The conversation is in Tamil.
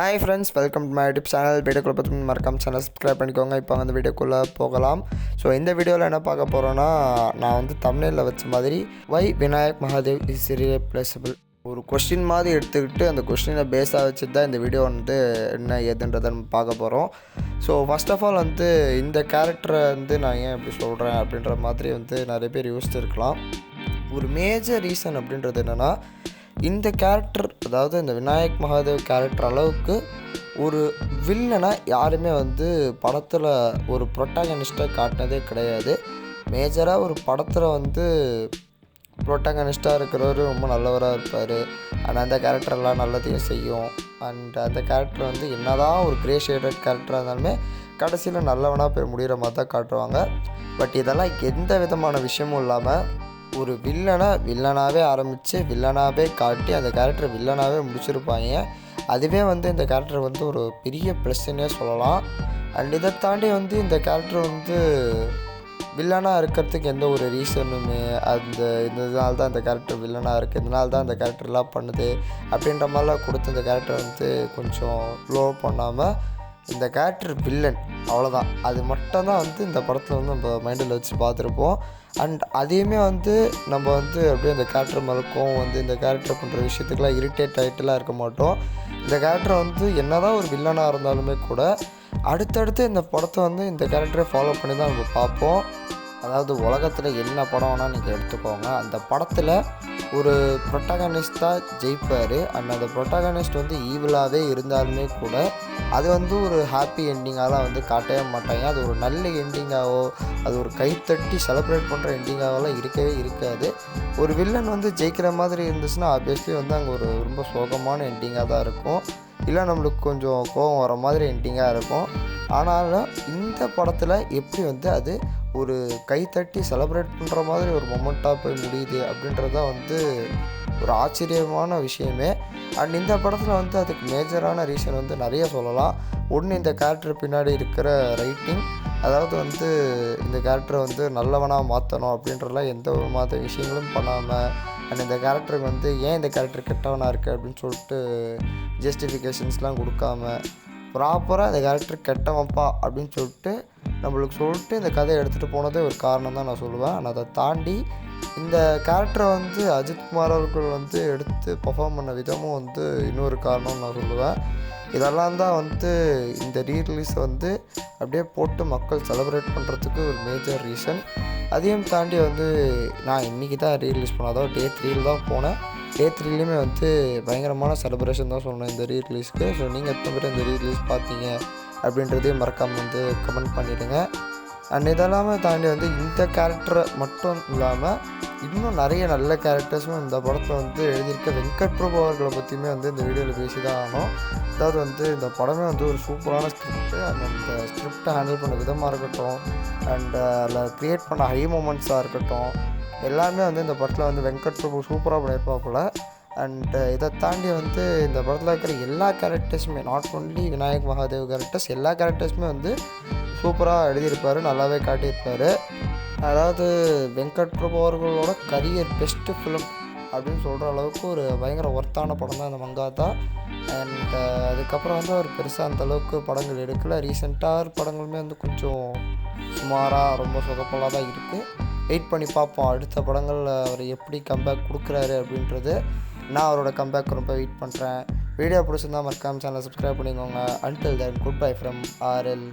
Hi friends, welcome to my YouTube channel. வீடியோக்குள்ளே பார்த்து மறக்காம சேனல் சப்ஸ்கிரைப் பண்ணிக்கோங்க. இப்போ அந்த வீடியோக்குள்ளே போகலாம். ஸோ இந்த வீடியோவில் என்ன பார்க்க போகிறோன்னா, நான் வந்து தம்ப்நெயிலில் வச்ச மாதிரி வை விநாயக் மகாதேவ் இஸ் இர்ரிப்ளேசபிள் ஒரு கொஸ்டின் மாதிரி எடுத்துக்கிட்டு அந்த கொஸ்டினை பேஸாக வச்சுட்டு தான் இந்த வீடியோ வந்து என்ன ஏதுன்றதை நம்ம பார்க்க போகிறோம். ஸோ ஃபஸ்ட் ஆஃப் ஆல் வந்து இந்த கேரக்டரை வந்து நான் ஏன் எப்படி சொல்கிறேன் அப்படின்ற மாதிரி வந்து நிறைய பேர் யோசிச்சுருக்கலாம். ஒரு மேஜர் ரீசன் அப்படின்றது என்னென்னா, இந்த கேரக்டர், அதாவது இந்த விநாயக் மகாதேவ் கேரக்டர் அளவுக்கு ஒரு வில்லனை யாருமே வந்து படத்தில் ஒரு ப்ரொட்டாகனிஸ்ட்டாக காட்டினதே கிடையாது. மேஜராக ஒரு படத்தில் வந்து ப்ரொட்டாகனிஸ்ட்டாக இருக்கிறவர் ரொம்ப நல்லவராக இருப்பார். ஆனால் அந்த கேரக்டர்லாம் நல்லதையும் செய்யும். அண்ட் அந்த கேரக்டர் வந்து என்ன தான் ஒரு கிரே ஷேடட் கேரக்டராக இருந்தாலுமே கடைசியில் நல்லவனாக போய் முடிகிற மாதிரி தான் காட்டுவாங்க. பட் இதெல்லாம் எந்த விதமான விஷயமும் இல்லாமல் ஒரு வில்லனாகவே ஆரம்பித்து வில்லனாகவே காட்டி அந்த கேரக்டர் வில்லனாகவே முடிச்சிருப்பாங்க. அதுவே வந்து இந்த கேரக்டர் வந்து ஒரு பெரிய ப்ளஸ்ன்னே சொல்லலாம். அண்ட் இதை தாண்டி வந்து இந்த கேரக்டர் வந்து வில்லனாக இருக்கிறதுக்கு எந்த ஒரு ரீசனுமே இதனால தான் இந்த கேரக்டர் வில்லனாக இருக்குது, இதனால தான் இந்த கேரக்டர்லாம் பண்ணுது அப்படின்ற மாதிரிலாம் கொடுத்து இந்த கேரக்டர் வந்து கொஞ்சம் லோ பண்ணாமல் இந்த கேரக்டர் வில்லன் அவ்வளோதான், அது மட்டும்தான் வந்து இந்த படத்தில் வந்து நம்ம மைண்டில் வச்சு பார்த்துருப்போம். அண்ட் அதையுமே வந்து நம்ம வந்து அப்படியே இந்த கேரக்டர் மேலக்கும் வந்து இந்த கேரக்டர் பண்ணுற விஷயத்துக்கெலாம் இரிட்டேட் ஆகிட்டுலாம் இருக்க மாட்டோம். இந்த கேரக்டர் வந்து என்ன தான் ஒரு வில்லனாக இருந்தாலுமே கூட அடுத்தடுத்து இந்த படத்தை வந்து இந்த கேரக்டரை ஃபாலோ பண்ணி தான் நம்ம பார்ப்போம். அதாவது உலகத்தில் என்ன படம் வேணால் நீங்கள் எடுத்துக்கோங்க, அந்த படத்தில் ஒரு ப்ரொட்டாகனிஸ்டாக ஜெயிப்பார். அண்ட் அந்த ப்ரொட்டாகனிஸ்ட் வந்து ஈவிலாகவே இருந்தாலுமே கூட அது வந்து ஒரு ஹாப்பி எண்டிங்காகலாம் வந்து காட்டவே மாட்டாங்க. அது ஒரு நல்ல எண்டிங்காகவோ அது ஒரு கைத்தட்டி செலிப்ரேட் பண்ணுற எண்டிங்காகலாம் இருக்கவே இருக்காது. ஒரு வில்லன் வந்து ஜெயிக்கிற மாதிரி இருந்துச்சுன்னா ஆப்வியஸ்லி வந்து அங்கே ஒரு ரொம்ப சோகமான எண்டிங்காக தான் இருக்கும், இல்லை நம்மளுக்கு கொஞ்சம் கோபம் வர மாதிரி எண்டிங்காக இருக்கும். ஆனாலும் இந்த படத்தில் எப்படி வந்து அது ஒரு கைத்தட்டி செலிப்ரேட் பண்ணுற மாதிரி ஒரு மொமெண்ட்டாக போய் முடியுது அப்படின்றது தான் வந்து ஒரு ஆச்சரியமான விஷயமே. அண்ட் இந்த படத்தில் வந்து அதுக்கு மேஜரான ரீசன் வந்து நிறைய சொல்லலாம். ஒன்று, இந்த கேரக்டர் பின்னாடி இருக்கிற ரைட்டிங், அதாவது வந்து இந்த கேரக்டரை வந்து நல்லவனாக மாற்றணும் அப்படின்றலாம் எந்த ஒரு மாதிரி விஷயங்களும் பண்ணாமல், அண்ட் இந்த கேரக்டருக்கு வந்து ஏன் இந்த கேரக்டர் கெட்டவனாக இருக்குது அப்படின்னு சொல்லிட்டு ஜஸ்டிஃபிகேஷன்ஸ்லாம் கொடுக்காம ப்ராப்பராக இந்த கேரக்டர் கெட்டவன்ப்பா அப்படின்னு சொல்லிட்டு நம்மளுக்கு சொல்லிட்டு இந்த கதையை எடுத்துகிட்டு போனதே ஒரு காரணம் தான் நான் சொல்லுவேன். ஆனால் அதை தாண்டி இந்த கேரக்டரை வந்து அஜித்குமார் அவர்கள் வந்து எடுத்து பர்ஃபார்ம் பண்ண விதமும் வந்து இன்னொரு காரணம்னு நான் சொல்லுவேன். இதெல்லாம் தான் வந்து இந்த ரீரிலீஸை வந்து அப்படியே போட்டு மக்கள் செலிப்ரேட் பண்ணுறதுக்கு ஒரு மேஜர் ரீசன். அதையும் தாண்டி வந்து நான் இன்றைக்கி தான் ரீரிலீஸ் பண்ணேன், அதாவது Day 3 தான் போனேன். Day 3லேயுமே வந்து பயங்கரமான செலிப்ரேஷன் தான் சொன்னேன் இந்த ரீரிலீஸ்க்கு. ஸோ நீங்கள் எத்தனை பேர் இந்த ரீரிலீஸ் பார்த்தீங்க அப்படின்றதையும் மறக்காமல் வந்து கமெண்ட் பண்ணிவிடுங்க. அண்ட் இதெல்லாமே தாண்டி வந்து இந்த கேரக்டரை மட்டும் இல்லாமல் இன்னும் நிறைய நல்ல கேரக்டர்ஸும் இந்த படத்தில் வந்து எழுதியிருக்க வெங்கட் பிரபு அவர்களை பற்றியுமே வந்து இந்த வீடியோவில் பேசி தான் ஆகணும். அதாவது வந்து இந்த படமே வந்து ஒரு சூப்பரான ஸ்கிரிப்ட். அண்ட் அந்த ஸ்கிரிப்டை ஹேண்டில் பண்ண விதமாக இருக்கட்டும், அண்ட் அதில் க்ரியேட் பண்ண ஹை மூமெண்ட்ஸாக இருக்கட்டும், எல்லாமே வந்து இந்த படத்தில் வந்து வெங்கட் பிரபு சூப்பராக பண்ணியிருப்பாப்புல. அண்ட் இதை தாண்டி வந்து இந்த படத்தில் இருக்கிற எல்லா கேரக்டர்ஸுமே, not only Vinayak Mahadev characters, எல்லா கேரக்டர்ஸுமே வந்து சூப்பராக எழுதியிருப்பார், நல்லாவே காட்டியிருப்பார். அதாவது வெங்கட் பிரபு அவர்களோட கரியர் பெஸ்ட்டு ஃபிலிம் அப்படின்னு சொல்கிற அளவுக்கு ஒரு பயங்கர ஒர்த்தான படம் தான் இந்த மங்காத்தா. அண்ட் அதுக்கப்புறம் வந்து அவர் பெருசாக அந்தளவுக்கு படங்கள் எடுக்கலை. ரீசெண்டாக படங்களுமே வந்து கொஞ்சம் சுமாராக ரொம்ப சொதப்பலாக தான் இருக்குது. வெயிட் பண்ணி பார்ப்போம் அடுத்த படங்களில் அவர் எப்படி கம்பேக் கொடுக்குறாரு அப்படின்றது. நான் அவரோட கம்பேக் ரொம்ப வெயிட் பண்ணுறேன். வீடியோ பிடிச்சிருந்தால் மறக்காம சேனலை சப்ஸ்கிரைப் பண்ணிக்கோங்க. Until then, good bye from RL.